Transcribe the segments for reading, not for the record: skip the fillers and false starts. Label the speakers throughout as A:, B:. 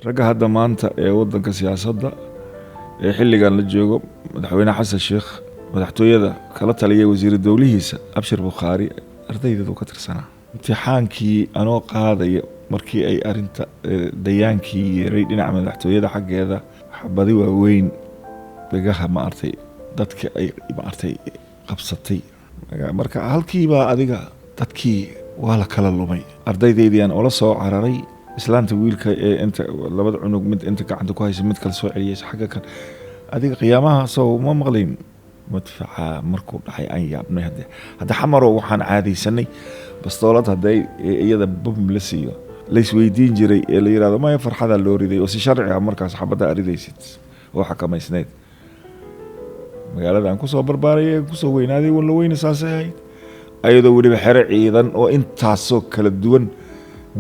A: ragga hadda maanta ee waddanka siyaasadda ee xilligan la joogo madaxweyne xasan sheekh madaxtooyada kala taliyay wasiir dawlihiisa Abshir Bukhaari ardaydeedu ka tirsanaa imtixaankii anoo qaadaya markii ay arinta dayaankii yeeray dhinaca madaxtooyada xaggeeda xabadi waaweyn dagaha ma artay dadka ay ma artay qabsatay marka halkiiba adiga dadkii waa la kala lumay ardaydeedii aan ula soo cararay islaanta wiilka ee inta labada cunug mid inta gacanta ku haysa mid kale soo celiyay xagga kan adiga qiyaamaha soo ma maqlin madfaca markuu dhacay aan yaabnay hadda xamaro waxaan caadaysanay bastoolad haday iyada bum la siiyo leys weydiin jiray ee la yiraahdo ma farxada loo riday oo si sharci ah markaas xabada aridaysid oo xakameysneed magaalada aan ku soo barbaaray ku soo weynaaday wala weyn saasahay ayadoo waliba xere ciidan oo intaasoo kala duwan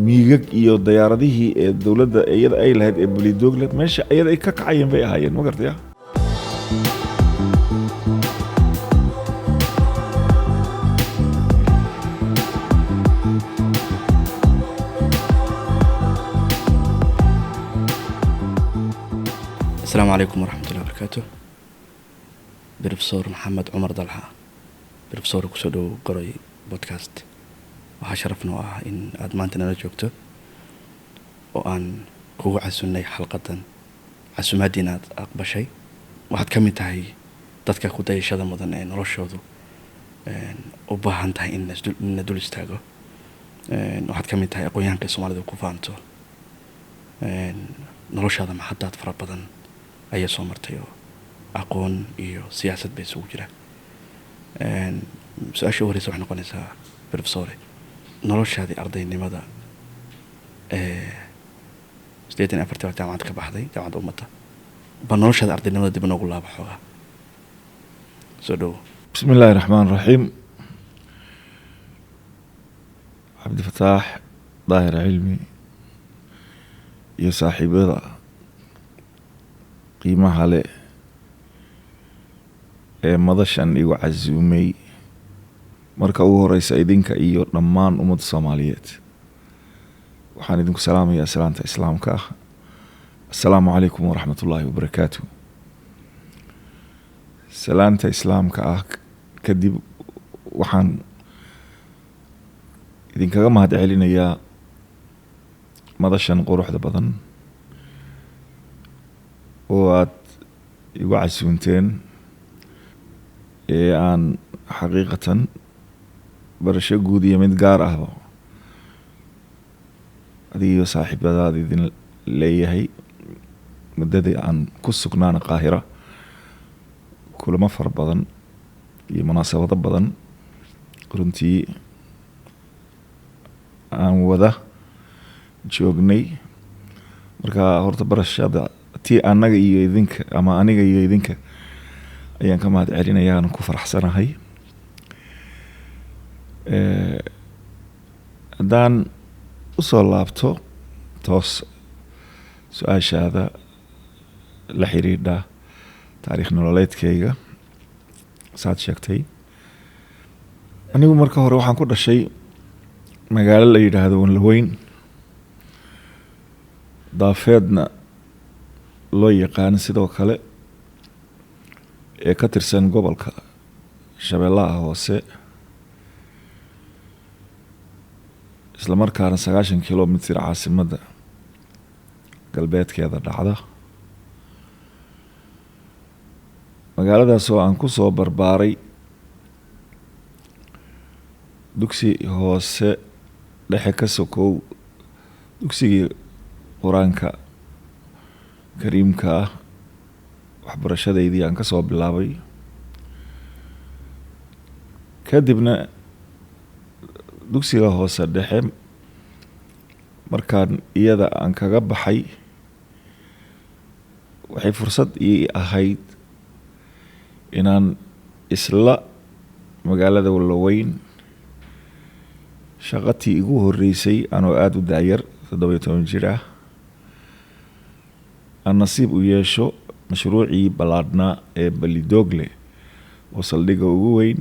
A: miigag iyo diyaaradihii ee dawladda iyada ay lahayd ee Balidogle meesha iyada ay ka kacayeen bay ahaayeen ma gartay
B: السلام عليكم ورحمة الله وبركاته. بروفيسور محمد عمر ضلحة بروفيسور كسودو قري بودكاست وحشرفنا إن أدمانتنا نجوكتو وأن كوع عسوني حلقة عسومادينا أقبشي واحد كمي تاهي dadka ku dayashada mudan ee noloshoodu u baahan tahay in dul istaago waxaad ka mid tahay aqoonyahanka Soomaalida ku faanto noloshada maxadaad fara badan ayaa soo martay oo aqoon iyo siyaasad bay isugu jira su'aasha horeysa waxay noqonaysaa professor noloshaadii ardaynimada sideetan afartii jaamacad ka baxday jaamacadda ummada ba noloshaada ardaynimada dib noogu laabo xoogaa
A: بسم الله الرحمن الرحيم. عبد الفتاح ظاهر علمي يا صاحب هذا قيمة عليه مضشان إيو عزومي مركا أوه رئيس أيدينك إيو نمان أمد الصوماليات وحاندينك سلام يا سلامة إسلامك السلام عليكم ورحمة الله وبركاته. salaanta islaamka ah kadib waxaan idinkaga mahadcelinayaa madashan quruxda badan oo aad igu casuunteen ee aan xaqiiqatan barasho guud iyo mid gaar ah adiga saaxiibadaada idin leeyahay muddadii aan ku sugnaana Qaahira kulamo far badan iyo munaasabado badan runtii aan wada joognay marka horta barashada tii anaga iyo idinka ama aniga iyo idinka ayaan ka mahadcelinayaa aan ku faraxsanahay haddaan usoo laabto toos su-aashaada la xiriidha taariikh nololeedkayga saad sheegtay anigu marka hore waxaan ku dhashay magaalo la yiraahdo Wanlaweyn daafeedna loo yaqaan sidoo kale ee ka tirsan gobolka Shabeellaha Hoose isla markaana 90 kiiloomitir caasimadda galbeedkeeda dhacda magaaladaas oo aan ku soo barbaaray dugsi hoose dhexe ka sokow dugsigii quraanka kariimka ah waxbarashadeydii aan ka soo bilaabay kadibna dugsiga hoose dhexe markaan iyada aan kaga baxay waxay fursad ii ahayd inaan isla magaalada Wanlaweyn shaqatii igu horeysay anoo aad u daayar 17 jir ah aan nasiib u yeesho mashruucii balaadhnaa ee Balidogle oo saldhigga ugu weyn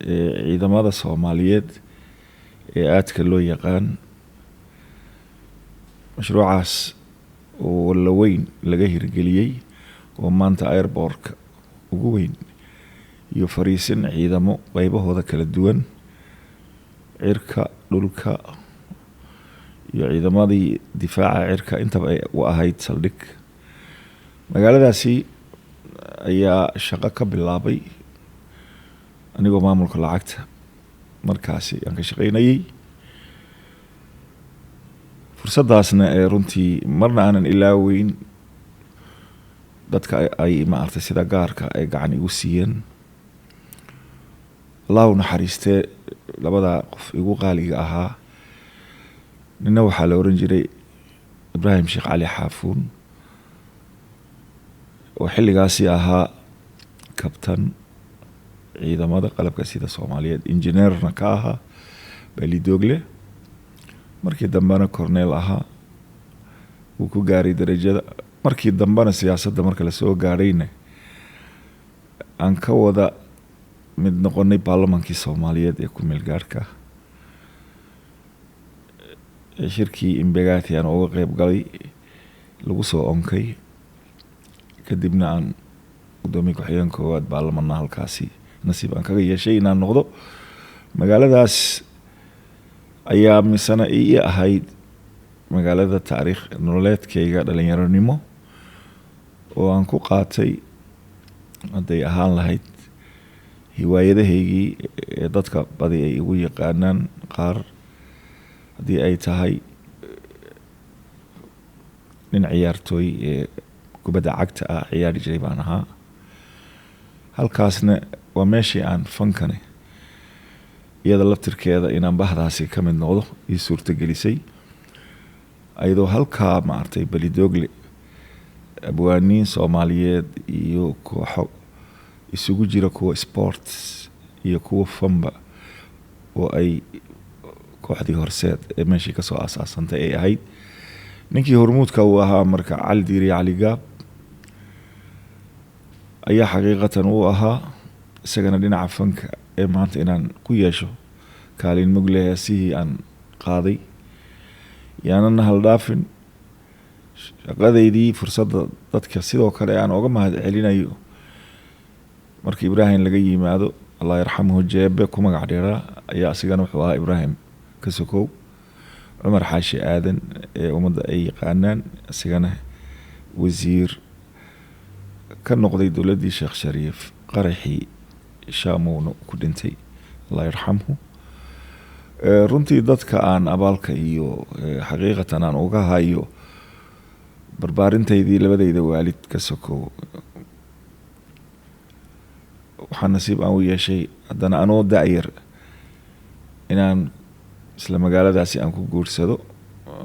A: ee ciidamada Soomaaliyeed ee aadka loo yaqaan mashruucaas oo la weyn laga hirgeliyey oo maanta airportka ugu weyn iyo fariisin ciidamo qaybahooda kala duwan cirka dhulka iyo ciidamadii difaaca cirka intaba ay u ahayd saldhig. magaaladaasi ayaa shaqo ka bilaabay anigoo maamulka lacagta markaasi aan ka shaqaynayay. fursadaasna ee runtii marna aanan ilaaweyn dadka ay maartay sida gaarka ay gacan igu siiyeen. allahu naxariistee labada qof igu qaaliga ahaa nina waxaa la oran jiray ibraahim sheekh cali xaafuun oo xilligaasi ahaa kabtan ciidamada qalabka sida Soomaaliyeed, injineerna ka ahaa Balidoogle, markii dambana corneel ahaa uu ku gaaray darajada. markii dambana siyaasadda marka la soo gaarayna aan ka wada mid noqonay baarlamaankii Soomaaliyeed ee ku meel gaarka shirkii Imbegati aan uga qayb galay lagu soo onkay kadibna aan gudoomiye ku-xigeen koowaad baarlamaanka halkaasi nasiib aan kaga yeeshay inaan noqdo. magaaladaas ayaa misana ii ahayd magaalada taariikh nololeedkayga dhalinyaronimo oo aan ku qaatay hadday ahaan lahayd hiwaayadahaygii ee dadka badi ay igu yaqaanaan qaar haddii ay tahay nin ciyaartooy ee kubadda cagta ah ciyaari jiray baan ahaa. halkaasna waa meeshii aan fankane iyada laftirkeeda inaan bahdaasi ka mid noqdo ii suurtagelisay ayadoo halkaa maartay Balidoogle abwaaniin Soomaaliyeed iyo kooxo isugu jira kuwa sports iyo kuwa fanba oo ay kooxdii horseed ee meeshii ka soo asaasantay ay ahayd. ninkii hormuudka uu ahaa marka Cali Diiri Cali Gaab ayaa xaqiiqatan uu ahaa isagana dhinaca fanka ee maanta inaan ku yeesho kaalin mug leh heesihii aan qaaday yaanana haldhaafin shaqadeydii fursadda dadka sidoo kale aan uga mahad celinayo markii Ibraahim laga yimaado Allah yarxamuhu jeebe ku magac dheeraa ayaa asigana wuxuu ahaa Ibraahim ka sokow Cumar Xaashi Aadan ee ummadda ay yaqaanaan asigana wasiir ka noqday dowladdii Sheekh Shariif qaraxii Shaamowna ku dhintay Allah yarxamuhu. runtii dadka aan abaalka iyo xaqiiqatan aan uga hayo barbaarintaydii labadayda waalid ka sokow waxaan nasiib aan u yeeshay haddana anoo da'yar inaan isla magaaladaasi aan ku guursado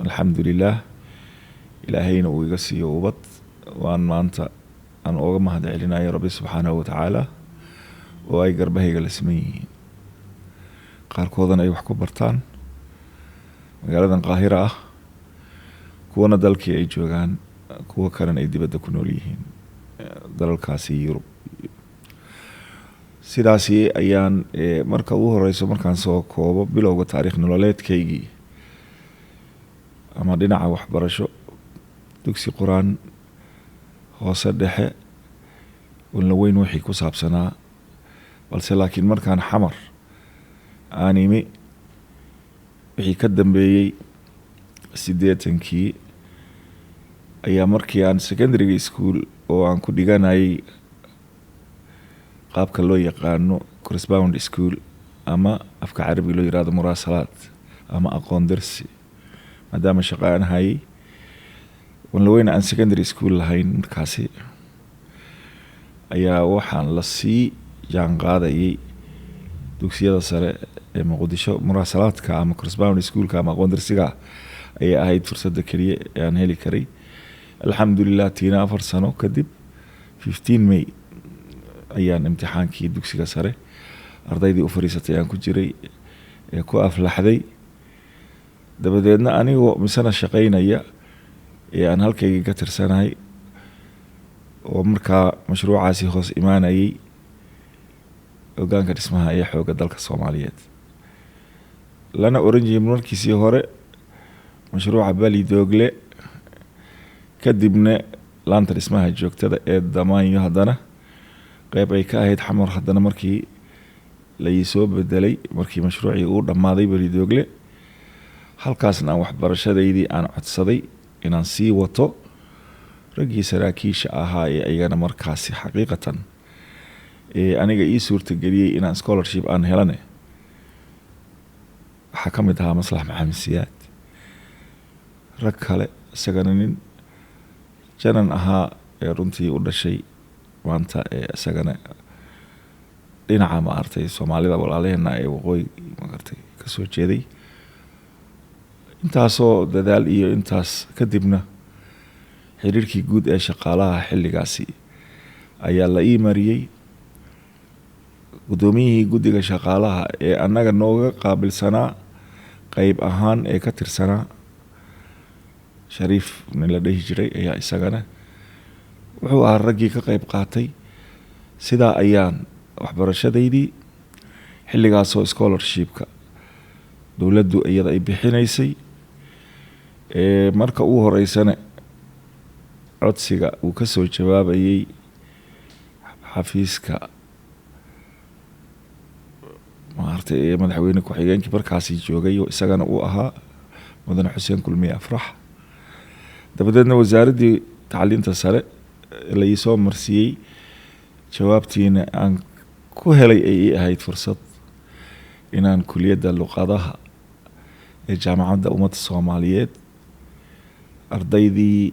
A: alxamdulilah ilaahayna uu iga siiyo ubad waan maanta aan uga mahad celinayo rabbi subxaanahu watacaala oo ay garbahayga la siman yihiin qaarkoodana ay wax ku bartaan magaaladan Qaahira ah kuwana dalkii ay joogaan kuwa kalena ay dibadda ku nool yihiin dalalkaasi Yurub. sidaasi ayaan marka ugu horeyso markaan soo koobo bilowga taariikh nololeedkaygii ama dhinaca waxbarasho dugsi quraan hoose dhexe wala weyn wixii ku saabsanaa balse laakiin markaan xamar aan imi wixii ka dambeeyey 80kii ayaa markii aan secondary school oo aan ku dhiganayay qaabka loo yaqaano correspondence school ama afka carabiga loo yiraahdo muraasalaad ama aqoon darsi maadaama shaqo aan hayay wala weyn aan secondary school lahayn markaasi ayaa waxaan la sii jaan qaadayay dugsiyada sare ee Muqdisho. muraasalaadka ama correspondence schoolka ama aqoon darsiga ay ahayd fursadda kaliya ee aan heli karay. alxamdulilah tiina 4 sano kadib 15 May ayaan imtixaankii dugsiga sare ardaydii u fariisatay aan ku jiray ee ku aflaxday. dabadeedna anigoo misana shaqaynaya ee aan halkayga ka tirsanahay oo markaa mashruucaasi hoos imaanayay hoggaanka dhismaha ee xoogga dalka Soomaaliyeed lana oran jiray markiisii hore mashruuca Balidoogle kadibna laanta dhismaha joogtada ee Damaanyo haddana qayb ay ka ahayd Xamar haddana markii la ii soo bedelay markii mashruucii uu dhammaaday Balidoogle halkaasna aan waxbarashadeydii aan codsaday inaan sii wato raggii saraakiisha ahaa ee ayagana markaasi xaqiiqatan aniga ii suurtageliyey inaan scholarship aan helane waxaa ka mid ahaa Maslax Maxamed Siyaad rag kale isagana nin janan ahaa ee runtii u dhashay maanta isagana dhinaca maartay Soomaalida walaalaheena ee waqooyi maartay ka soo jeeday intaasoo dadaal iyo intaas kadibna xiriirkii guud ee shaqaalaha xilligaasi ayaa la ii mariyay gudoomiyihii guddiga shaqaalaha ee annaga nooga qaabilsanaa qayb ahaan ee ka tirsanaa Shariif nin la dhihi jiray ayaa isagana wuxuu ahaa raggii ka qayb qaatay sidaa ayaan waxbarashadeydii xilligaasoo scholarshipka dowladdu iyada ay bixinaysay marka uu horeysana codsiga uu ka soo jawaabayay xafiiska maartay madaxweyne ku-xigeenkii markaasi joogay oo isagana uu ahaa mudane Xuseen Kulmiye Afrax dabadeedna wasaaradii tacliinta sare la ii soo marsiiyey jawaabtiina aan ku helay ay ahayd fursad inaan kuliyadda luqadaha ee jaamacadda ummadda Soomaaliyeed ardaydii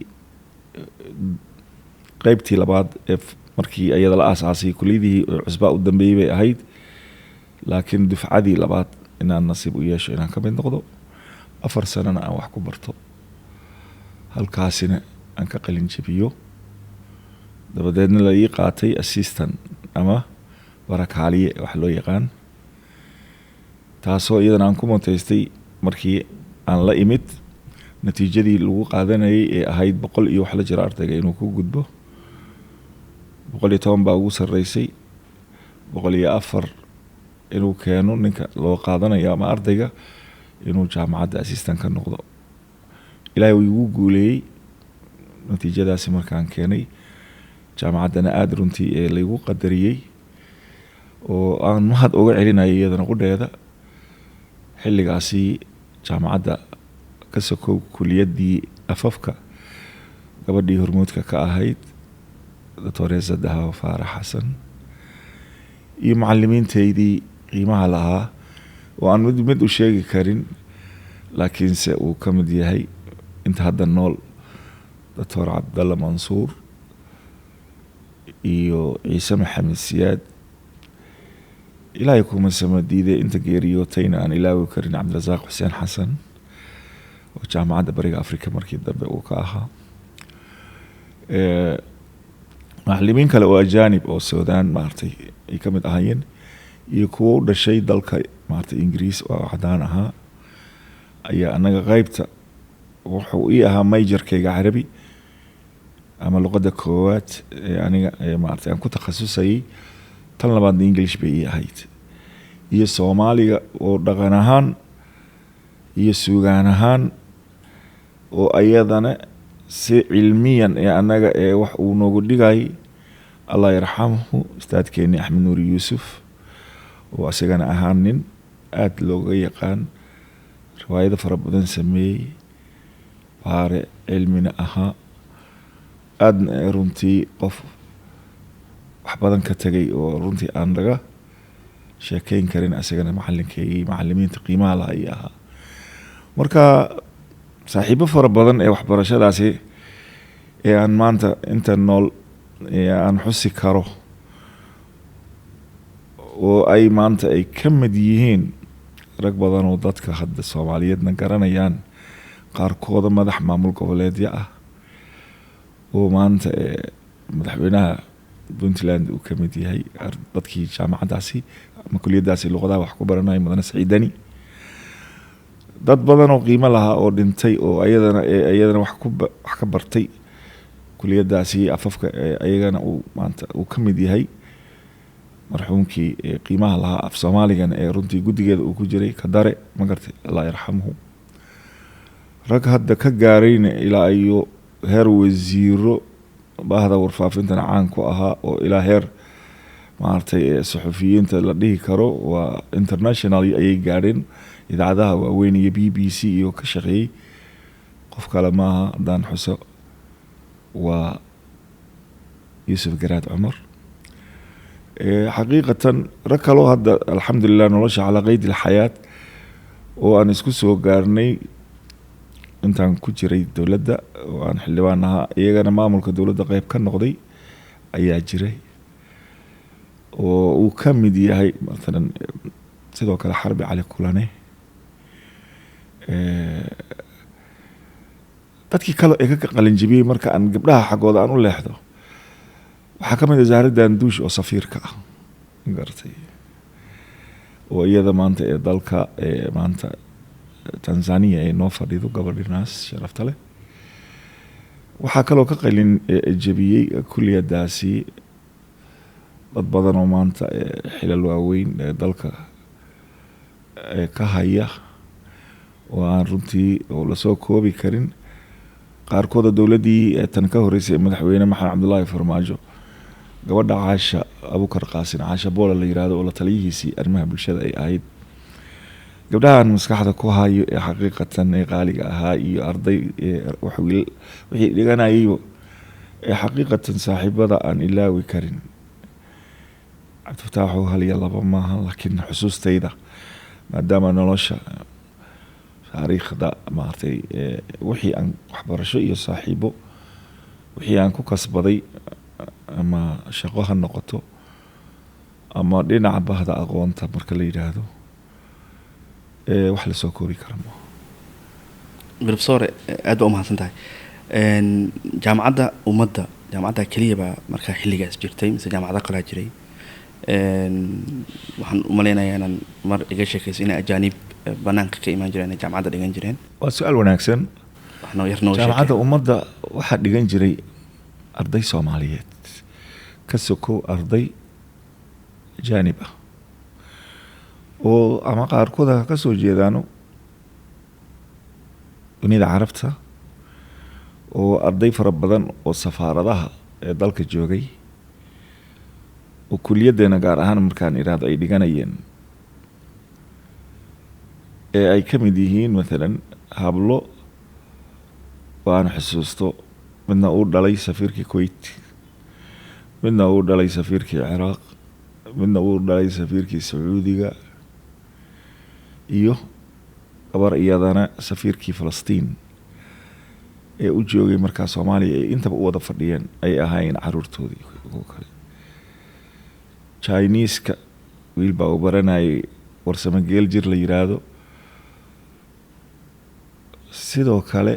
A: qaybtii labaad ee markii ayada la aasaasay kuliyadii cusbaa u dambeeyay bay ahayd laakiin dufcadii labaad inaan nasiib u yeesho inaan ka mid noqdo 4 sanana aan wax ku barto halkaasina aan ka qalin jabiyo dabadeedna la ii qaatay assistant ama barakaaliye wax loo yaqaan taasoo iyadana aan ku monteystay markii aan la imid natiijadii lagu qaadanayay ee ahayd 100 iyo wax la jira ardayga inuu ku gudbo 110 baa ugu sareysay 104 inuu keeno ninka loo qaadanayo ama ardayga inuu jaamacadda assistant ka noqdo ilaahay uu igu guuleeyay natiijadaasi markaan keenay jaamacaddana aad runtii ee lagu qadariyay oo aan mahad uga celinayay iyadana qudheeda xilligaasi jaamacadda ka soo kuliyadii afafka gabadhii hormuudka ka ahayd Dr. Zadaha Faarax Xasan iyo macallimiinteydii qiimaha lahaa oo aan mid u sheegi karin laakiinse uu ka mid yahay inta hadda nool Dr. Cabdalla Mansuur iyo Ciise Maxamed Siyaad ilaahay kuma samadiiday inta geeriyootayna aan ilaawi karin Cabdirasaaq Xuseen Xasan oo jaamacadda Bariga Afrika markii dambe uu ka ahaa macallimiin kale oo ajaanib oo Suudaan maartay ay ka mid ahaayeen iyo kuwa u dhashay dalka maartay Ingiriis oo cadaan ahaa ayaa anaga qaybta wuxuu ii ahaa majorkayga Carabi ama luqadda koowaad aniga maartay aan ku takhasusay tan labaad English bay ii ahayd iyo Soomaaliga oo dhaqan ahaan iyo suugaan ahaan oo ayadana si cilmiyan anaga wax uu noogu dhigay Allah yarxamhu ustaadkeeni Axmed Nuur Yuusuf oo asagana ahaan nin aad looga yaqaan riwaayado fara badan sameeyay baare cilmina ahaa aadna runtii qof wax badan ka tagay oo runtii aan laga sheekeyn karin asagana macallinkeygii macallimiinta qiimaha lahaa ay ahaa marka saaxiibo fara badan ee waxbarashadaasi ee aan maanta inta nool aan xusi karo oo ay maanta ay ka mid yihiin rag badan oo dadka hadda Soomaaliyeedna garanayaan qaarkooda madax maamul goboleedyo ah oo maanta madaxweynaha Puntland uu ka mid yahay dadkii jaamacadaasi ama kuliyadaasi luqadaha wax ku baranay Mudane Saciidani dad badan oo qiimo lahaa oo dhintay oo ayadana wax ka bartay kuliyadaasi afafka ayagana uu maanta uu ka mid yahay marxuumkii qiimaha lahaa af Soomaaligan ee runtii guddigeeda uu ku jiray ka dare ma gartay Allah yarxamhu rag hadda ka gaarayna ilaa iyo heer wasiiro baahda warfaafintana caan ku ahaa oo ilaa heer maaragtay saxufiyiinta la dhihi karo waa international ayay gaadheen idaacadaha waaweyn iyo b b c iyo ka shaqeeyey qof kale maaha haddaan xuso waa yuusuf garaad cumar xaqiiqatan rag kaloo hadda alxamdulilah nolosha calaa qeyd ilxayaat oo aan isku soo gaarnay intaan ku jiray dowladda oo aan xildhibaan ahaa iyagana maamulka dowladda qeyb ka noqday ayaa jiray oo uu ka mid yahay maalan sidoo kale xarbi cali kulane dadkii kale ee ka qalinjibiyey marka aan gabdhaha xaggooda aan u leexdo waxaa ka mid ah zahra daanduush oo safiirka ah garatay oo iyada maanta ee dalka maanta tanzania ay noo fadhido gabadhinaas sharafta leh waxaa kaloo ka qalin jebiyey kuliyadaasi dad badan oo maanta xilal waaweyn ee dalka ka haya oo aan runtii oo lasoo koobi karin qaarkooda dowladdii tan ka horeysay madaxweyne maxamed cabdullaahi farmaajo gabadha caasha abukar qaasin caasha boola la yiraahdo oo la taliyihiisii arrimaha bulshada ay ahayd gabdhahan maskaxda ku hayo ee xaqiiqatan ee qaaliga ahaa iyo arday wixii dhiganayayba ee xaqiiqatan saaxiibada aan ilaawi karin cabdifataaxu hal iyo laba maaha laakiin xusuustayda maadaama nolosha taariikhda maaragtay wixii aan waxbarasho iyo saaxiibo wixii aan ku kasbaday ama shaqo ha noqoto ama dhinaca bahda aqoonta marka la yidhaahdo wax lasoo koobi kara maaha.
B: professor aad baa umahadsan tahay jaamacadda ummadda jaamacadda keliya baa markaa xilligaas jirtay mise jaamacado kalaa jiray waxaan u malaynayaa inaan mar iga sheekayso inay ajaanib banaanka ka imaan jireen ay jaamacadda dhigan jireen
A: waa su-aal wanaagsan. jaamacadda ummadda waxaa dhigan jiray arday soomaaliyeed ka sokow arday ajaanib ah oo ama qaarkooda ka soo jeedaano dunida carabta oo arday fara badan oo safaaradaha ee dalka joogay oo kuliyaddeena gaar ahaan markaan idhaahdo ay dhiganayeen ee ay ka mid yihiin maalan hablo oo aan xusuusto midna uu dhalay safiirkii kuwait midna uu dhalay safiirkii ciraaq midna uu dhalay safiirkii sacuudiga iyo gabar iyadana safiirkii falastiin ee u joogay markaa soomaaliya ee intaba u wada fadhiyeen ay ahaayeen caruurtoodii oo kale chineeska wiil baa uu baranayay warsamo geel jir la yiraahdo sidoo kale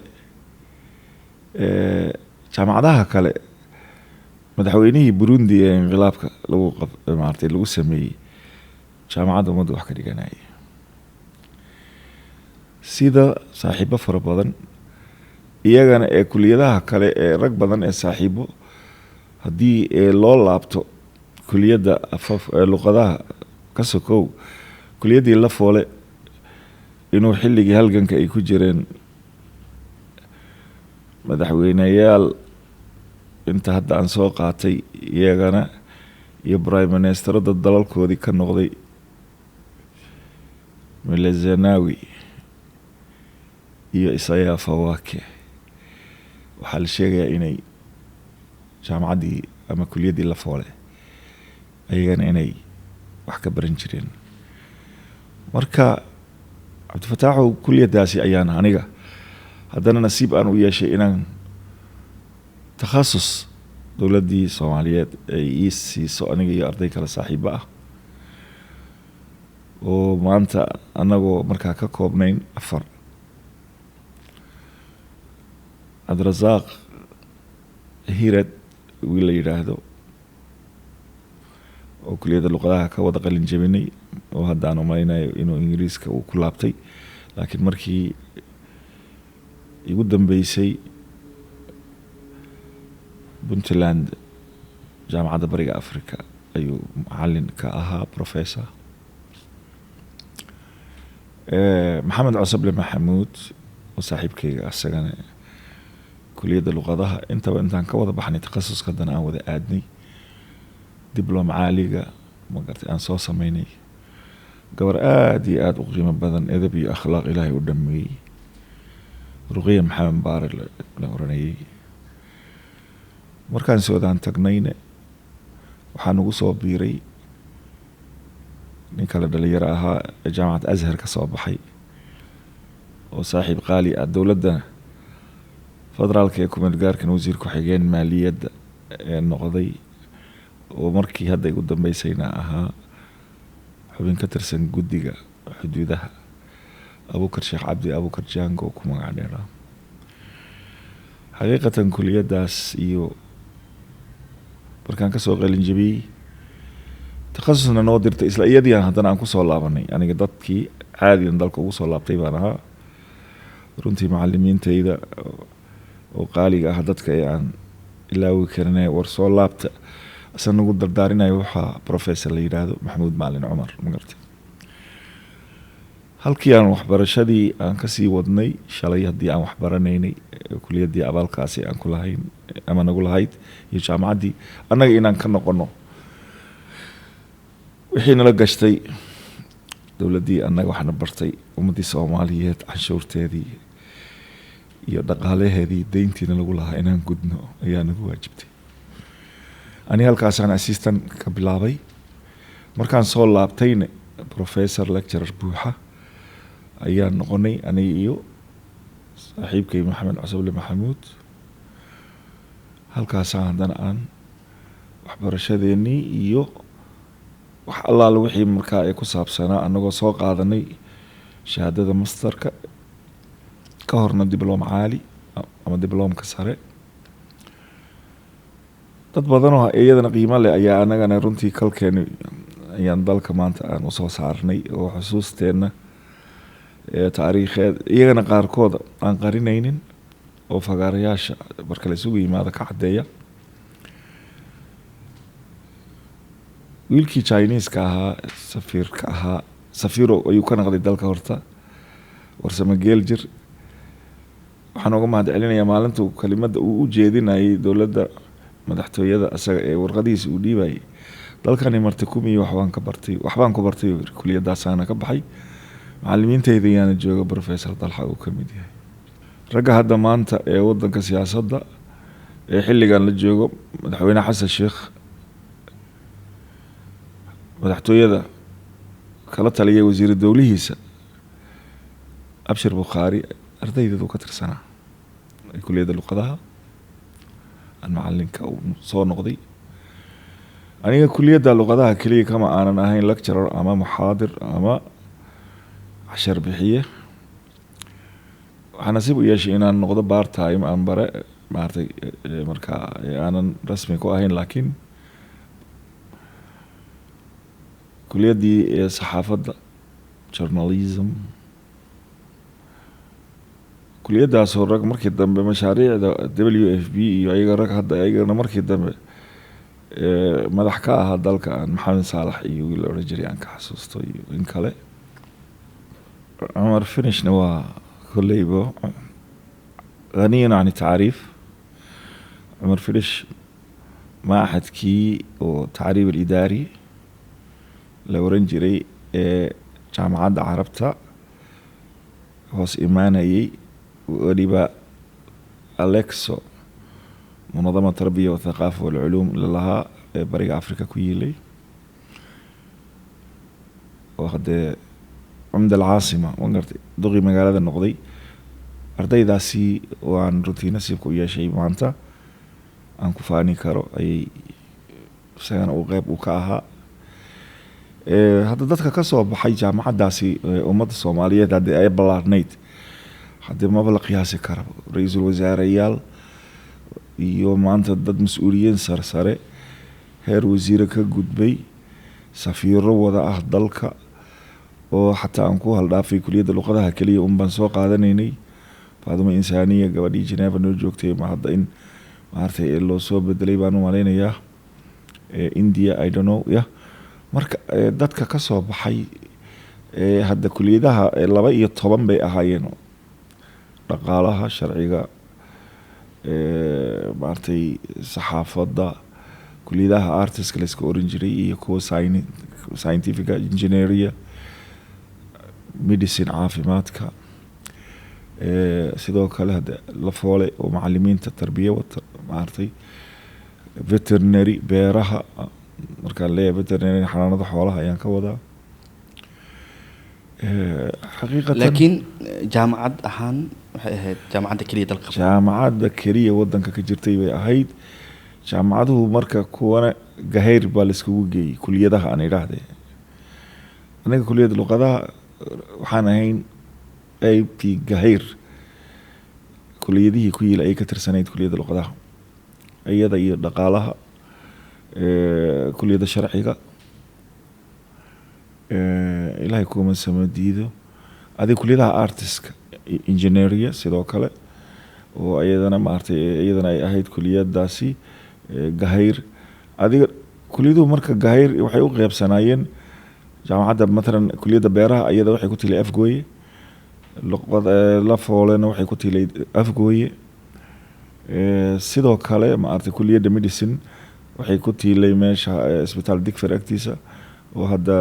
A: jaamacadaha kale madaxweynihii burundi ee inqilaabka maaragtay lagu sameeyey jaamacadda ummadda wax ka dhiganayay sida saaxiibo fara badan iyagana ee kuliyadaha kale ee rag badan ee saaxiibo haddii loo laabto kuliyadda luqadaha ka sokow kuliyaddii la foole inuu xilligii halganka ay ku jireen madaxweyneyaal inta hadda aan soo qaatay iyagana iyo prime ministerada dalalkoodii ka noqday Mele Zenawi iyo Isaiah Fawake waxaa la sheegayaa inay jaamacaddii ama kuliyaddii la foole ayagana inay wax ka baran jireen marka cabdifataaxu kuliyaddaasi ayaan aniga haddana nasiib aan u yeeshay inaan takhasus dowladdii soomaaliyeed ay ii siiso aniga iyo arday kale saaxiibo ah oo maanta annagoo markaa ka koobnayn 4 cabdirasaaq hirad wiil la yidhaahdo oo kuliyadda luqadaha ka wada qalin jebinay oo hadda aan umalaynayo inuu ingiriiska uu ku laabtay laakiin markii igu dambeysay puntland jaamacadda bariga africa ayuu macalin ka ahaa professor maxamed cusable maxamuud oo saaxiibkayga asagana kuliyadda luqadaha intaba intaan ka wada baxnay takhasus haddana aan wada aadnay dibloom caaliga magartay aan soo samaynay gabar aad iyo aad u qiimo badan edab iyo akhlaaq ilaahay u dhameeyey ruqiya maxamed baare la oranayay markaan Suudaan tagnayna waxaan ugu soo biiray nin kale dhalinyaro ahaa jaamacad Azhar ka soo baxay oo saaxiib qaali ah dowladda federaalka ee kumeel gaarkan wasiir ku xigeen maaliyadda ee noqday oo markii hadda ugu dambeysayna ahaa xubin ka tirsan guddiga xuduudaha Abuukar Sheekh Cabdi Abuukar Jango ku magac dheeraa xaqiiqatan kuliyadaas iyo markaan ka soo qalin jabiyey takhasusna noo dirtay isla iyadii haddana aan ku soo laabanay aniga dadkii caadiyan dalka ugu soo laabtay baan ahaa runtii macallimiintayda oo qaaliga ah dadka aan ilaawi karinay war soo laabta asan ugu dardaarinayo waxa professor la yiraahdo Maxamuud Maalin Cumar magartay halkii aan waxbarashadii aan ka sii wadnay shalay haddii aan waxbaranaynay kuliyadii abaalkaasi aan ku lahayn ama nagu lahayd iyo jaamacaddii annaga inaan ka noqono wixii nala gashtay dowladdii annaga waxna bartay ummaddii Soomaaliyeed canshuurteedii iyo dhaqaalaheedii deyntiina lagu lahaa inaan gudno ayaa nagu waajibtay ani halkaasaan assistant ka bilaabay markaan soo laabtayna professor lecturer buuxa ayaan noqonay aniga iyo saaxiibkay Maxamed Cusable Maxamuud halkaasaan haddana aan waxbarashadeennii iyo wax allaale wixii markaa ay ku saabsanaa annagoo soo qaadanay shahaadada masterka ka horna dibloom caali ama dibloomka sare dad badan oo iyadana qiimo leh ayaa anagana runtii kalkeena ayaan dalka maanta aan usoo saarnay oo xusuusteena taariikheed iyagana qaarkood aan qarinaynin oo fagaarayaasha marka la isugu yimaado ka cadeeya wiilkii Chinese-ka ahaa safiirka ahaa safiro ayuu ka noqday dalka horta warsame geeljir waxaan uga mahad celinayaa maalinta kalimadda uu u jeedinayay dowladda madaxtooyada asaga ee warqadiisa uu dhiibayay dalkani marti kumiyo waxbaan ku bartay kuliyadaasana ka baxay macallimiintayda ayaana jooga professor Dalxa uu ka mid yahay ragga hadda maanta ee wadanka siyaasadda ee xilligan la joogo madaxweyne Xasan Sheekh madaxtooyada kala taliyay wasiir dowlihiisa Abshir Bukhaari ardaydu ka tirsanaa kuliyadda luqadaha المعلنka uu soo noqday aniga kuliyadda luqadaha kaliya kama aanan ahayn lecturer ama muhaadir ama cashar bixiye waxaan nasiib u yeeshay inaan noqdo part time aan bare maartay marka aanan rasmi ku ahayn laakiin kuliyadii saxaafadda journalism kuliyadaas oo rag markii dambe mashaariicda WFP iyo ayaga rag hadda ayagana markii dambe madax ka ah dalka Maxamed Saalax iyo wiil oran jiray aan ka xasuusto iyo in kale Umar finishna waa kullaybo غنينا عن التعريف عمر فينيش معهد كي وتعريب الإداري لو رنجري جامعة عربتا هوس إيماني وريبا أليكسو منظمة التربية والثقافة والعلوم لها بريق أفريقيا كويلي واخد عمد العاصمة وانقرت دغي مقالة النقضي أردي داسي وان روتين نسيبكو إيا شيء مانتا أنكو فاني كارو أي سيان أو غيب وكاها هذا دادك كسو بحي جامعة داسي أمد الصومالية دادي أي بلارنيت حتى ما بلا قياسي كارو رئيس الوزراء iyo maanta dad mas'uuliyiin sarsare heer wasiir ka gudbay safiiro wada ah dalka oo xataa aan ku haldhaafay kuliyadda luqadaha kaliya baan soo qaadanaynay faaduma insaaniya gabadhii Geneva noo joogtay ma hadda in maartay loo soo bedelay baan u maleynayaa India I don't know marka dadka ka soo baxay hadda kuliyadaha 12 bay ahaayeen dhaqaalaha sharciga maartay saxaafadda kuliyadaha artiska la iska oran jiray iyo kuwa scientific engineering medicine caafimaadka sidoo kale hada la foole oo macallimiinta tarbiya wata maartay veterinary beeraha marka la veterinary xanaanada xoolaha ayaan ka wadaa xaqiiqatan
B: laakiin jaamacad ahaan waxay ahayd jaamacadda kaliya dalka
A: jaamacadda kaliya wadanka ka jirtay bay ahayd jaamacaduhu marka kuwana gahayr baa la iskugu geeyay kuliyadaha aan idhaahdee anaga kuliyada luqadaha waxaan ahayn qaybtii gahayr kuliyadihii ku yila ay ka tirsanayd kuliyada luqadaha iyada iyo dhaqaalaha kuliyada sharciga ilaahay kuma samadiido adiga kuliyadaha artiska engineering sidoo kale oo ayadana maartay ayadana ay ahayd kuliyadaasi gahayr adiga kuliyaduhu marka gahayr waxay u qeybsanaayeen jaamacadda مثلا kuliyada beeraha ayada waxay ku tilay afgooye la foolena waxay ku tilay afgooye sidoo kale maartay kuliyada medicine waxay ku tilay meesha isbitaal Digfer agtiisa oo hadda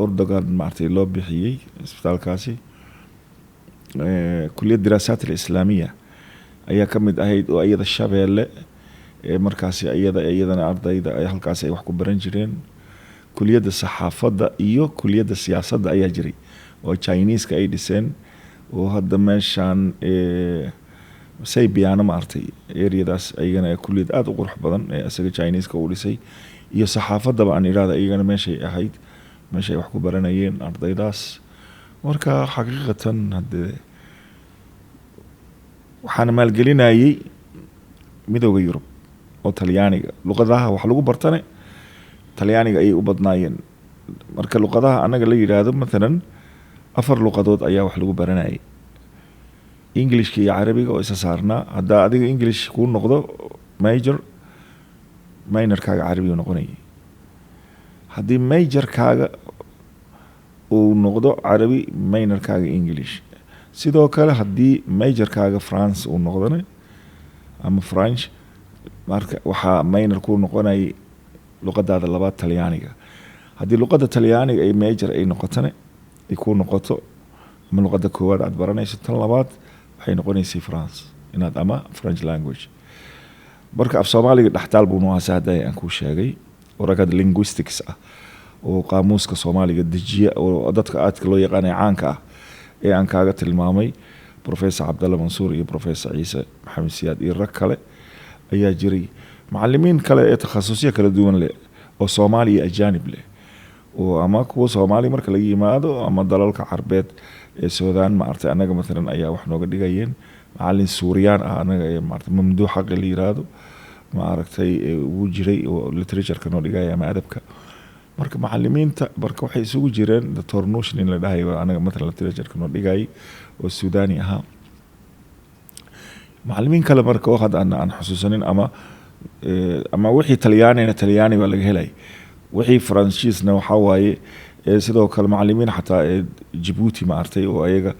A: Erdogan maartay loo bixiyay isbitaalkaasi kuliyada diraasaat al-islaamiya ayaa kamid ahayd oo ayada Shabeelle markaasi ayadana ardayda ay halkaas ay wax ku baran jireen kuliyada saxaafadda iyo kuliyada siyaasadda ayaa jiray oo Chinese ka ay dhiseen oo hadda meeshan say biyana maartay areadaas ayagana kuliyad aad u qurux badan asaga Chinese ka u dhisay iyo saxaafadda baan iraada ayagana meeshay ahayd meeshay wax ku baranayeen ardaydaas marka xaqiiqatan hadda waxaan maalgelinayay midowga Yurub oo Talyaaniga luqadaha wax lagu bartane Talyaaniga ay u badnaayeen marka luqadaha anaga la yiraahdo مثلا 4 luqadood ayaa wax lagu baranayay English iyo Carabiga oo isa saarnaa hadda adiga English ku noqdo major minor kaaga Carabi uu noqonay hadii major kaaga uu noqdo Carabi minor kaaga English sidoo kale hadii major kaaga France uu noqdana ama French marka waxa minor ku noqonay luqadda labaad Talyaaniga hadii luqadda Talyaaniga ay major ay noqotana ay ku noqoto ama luqadda koowaad aad baranayso tan labaad waxay noqonaysaa France inaad ama French language marka af Soomaaliga dhaxtaal buu noo asaaday aan ku sheegay warqad linguistics ah oo qaamuuska Soomaaliga dejiya oo dadka aadka loo yaqaan caanka ah ee aan kaaga tilmaamay Professor Abdalla Mansour iyo Professor Ciise Maxamed Siyaad iyo rag kale ayaa jiray macallimiin kale ee takhasusyo kala duwan leh oo Soomaaliya ajaanib leh oo ama kuwa Soomaali marka laga yimaado ama dalalka Carbeed ee Suudaan maartay anaga مثلا ayaa wax nooga dhigayeen macallin Suuriyaan ah anaga ee maartay mamduux xaq la yiraahdo maartay uu jiray oo literature-ka noo dhigaya ama adabka marka macallimiinta marka waxay isugu jireen Dr. Nuushin in la dhahay anaga مثلا literature-ka noo dhigay oo Suudaani aha macallimiin kale marka waxad aan xusuusanin ama wixii Talyaani baa laga helay wixii Faransiisna waxa waaye sidoo kale macallimiin xataa Djibouti maartay oo ayaga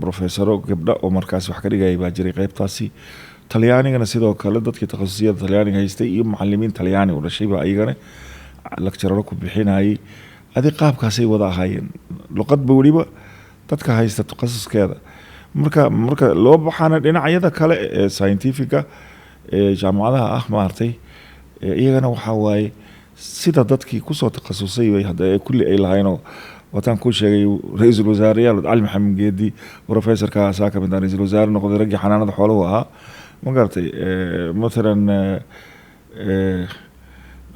A: professor gabdha oo markaas wax ka dhigay baa jiray qaybtaasi Talyaanigana sidoo kale dadkii takhasusiyada Talyaaniga haystay iyo macallimiin Talyaani oo dhashay baa ayagana lecturer ku bixinayay adi qaabkaas ay wada ahaayeen luqad waliba dadka haysta takhasuskeeda marka loo baxana dhinacyada kale ee scientific-ka jaamacadaha ah maartay iyagana waxa waaye sida dadkii ku soo takhasusay way hadda kulli ay lahayn oo wataan ku sheegay ra'iisul wasaarayaal Ali Maxamed Geedi professor ka saaka mid ra'iisul wasaare noqday ragii xanaanada xoolaha ahaa ma garatay مثلا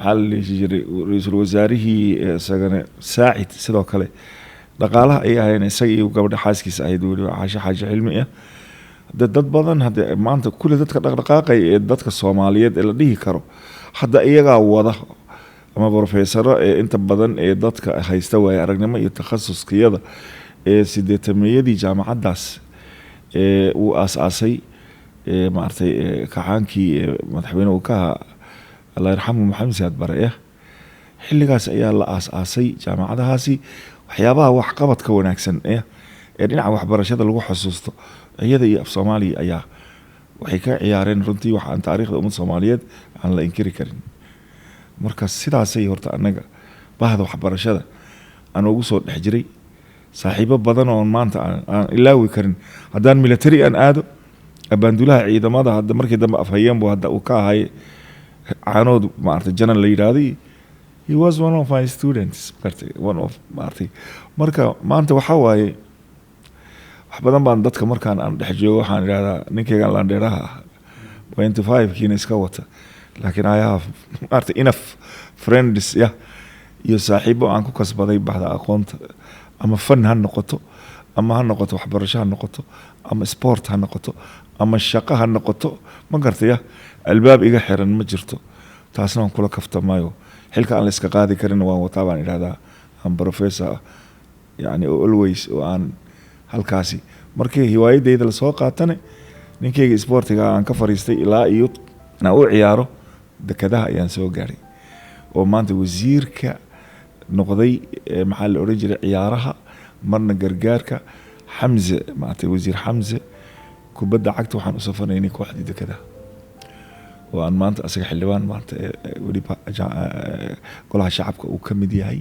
A: hal jiray ra'iisul wasaarihii isagana saacid sidoo kale dhaqaalaha ay ahayn isaga iyo gabadha xaaskiisa ahayd wali xaaja cilmi ah dad badan hadda maanta kulli dadka dhaqdhaqaaqay ee dadka Soomaaliyeed ee la dhihi karo hadda iyaga wada ama professor inta badan ee dadka haysta way aragnimo iyo takhasuskiyada ee sideetameeyadii jaamacadaas uu aasasay maartay kacaankii madaxweynaha ka Allah yarxamu Maxamed Siyaad Barre xilligaas ayaa la aasasay jaamacadahaasi waxyaabaha wax qabadka wanaagsan ee dhinaca waxbarashada lagu xasuusto iyada iyo af Soomaaliya ayaa waxay ka ciyaareen runtii waxa aan taariikhda ummadda Soomaaliyeed aan la inkiri karin marka sidaasay horta anaga bahda waxbarashada aan ugu soo dhex jiray saaxiibo badan oo maanta aan ilaawi karin haddaan military aan aado abaandulaha ciidamada hadda markii dambe afhayeen buu hadda uu ka ahay caanood maartay janan la yiraahday he was one of my students one of maartay marka maanta waxa waaye wax badan baan dadka markaan aan dhex joogo waxaan iraahdaa ninkaygan Landheeraha 25 kiina iska wata laakiin I have maartay enough friends iyo saaxiibo aan ku kasbaday bahda aqoonta ama fan ha noqoto ama ha noqoto waxbarasho ha noqoto ama sport ha noqoto ama shaqo ha noqoto ma gartay albaab iga xiran ma jirto taasna aan kula kaftamaayo xilka aan la iska qaadi karin waan wataa baan iraahdaa aan professor yani always oo aan halkaasi markii hiwaayadeyda la soo qaatane ninkayga sportiga aan ka fariistay ilaa iyo na u ciyaaro dekadaha ayaan soo gaaray oo maanta wasiirka noqday maxaa la oran jiray ciyaaraha marna gargaarka Xamse maanta wasiir Xamse kubadda cagta waxaan u safarnaynay kooxdii dekadaha oo aan maanta asaga xildhibaan maanta waliba golaha shacabka uu ka mid yahay